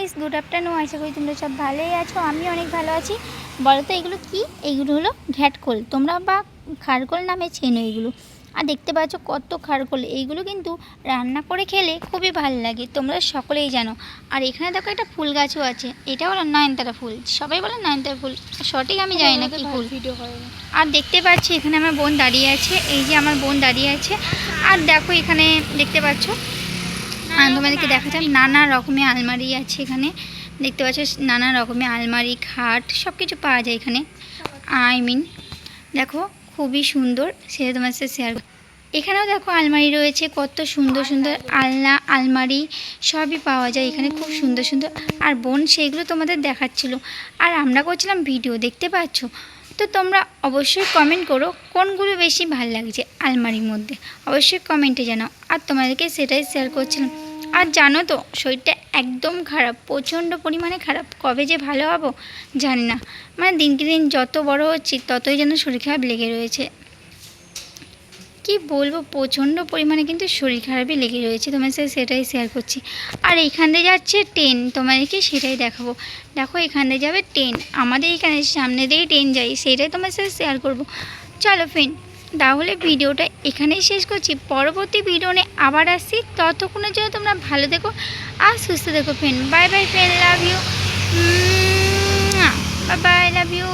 Guys, good afternoon. আশা করি তোমরা সব ভালোই আছো, আমি অনেক ভালো আছি। বলো তো এগুলো কি? এইগুলো হলো ঘ্যাটকোল, তোমরা বা খারকোল নামে চেনো এগুলো। আর দেখতে পাচ্ছ কত খারকোল, এইগুলো কিন্তু রান্না করে খেলে খুবই ভালো লাগে, তোমরা সকলেই জানো। আর এখানে দেখো একটা ফুল গাছও আছে, এটা হলো নয়নতারা ফুল, সবাই বলে নয়নতারা ফুল, সঠিক আমি জানি না কি ফুল। আর দেখতে পাচ্ছি এখানে আমার বোন দাঁড়িয়ে আছে, এই যে আমার বোন দাঁড়িয়ে আছে। আর দেখো এখানে দেখতে পাচ্ছ, তোমাদেরকে দেখাচ্ছি নানা রকমের আলমারি আছে এখানে। দেখতে পাচ্ছ নানা রকমের আলমারি, খাট, সব কিছু পাওয়া যায় এখানে। দেখো খুবই সুন্দর, সেটা তোমার সাথে শেয়ার। এখানেও দেখো আলমারি রয়েছে, কত সুন্দর সুন্দর আলনা, আলমারি সবই পাওয়া যায় এখানে, খুব সুন্দর সুন্দর। আর বোন সেইগুলো তোমাদের দেখাচ্ছিল, আর আমরা করছিলাম ভিডিও, দেখতে পাচ্ছ। তো তোমরা অবশ্যই কমেন্ট করো কোনগুলো বেশি ভালো লাগছে আলমারির মধ্যে, অবশ্যই কমেন্টে জানাও। আর তোমাদেরকে সেটাই শেয়ার করছিলাম। আর জানো তো শরীরটা একদম খারাপ, প্রচণ্ড পরিমাণে খারাপ, কবে যে ভালো হবো জানি না। মানে দিনকে দিন যত বড় হচ্ছি ততই যেন শরীর খারাপ লেগে রয়েছে। কি বলবো, প্রচণ্ড পরিমাণে কিন্তু শরীর খারাপই লেগে রয়েছে, তোমার সাথে সেটাই শেয়ার করছি। আর এইখান দিয়ে যাচ্ছে ট্রেন, তোমাদেরকে সেটাই দেখাবো। দেখো এখান দিয়ে যাবে ট্রেন, আমাদের এখানে সামনে দিয়েই ট্রেন যায়, সেটাই তোমার সাথে শেয়ার করব। চলো ফ্রেন্ড, তাহলে ভিডিওটা এখানেই শেষ করছি, পরবর্তী ভিডিও নিয়ে আবার আসছি। ততক্ষণের জন্য তোমরা ভালো থেকো আর সুস্থ থেকো friend. Bye bye friend, love you, bye bye, love you.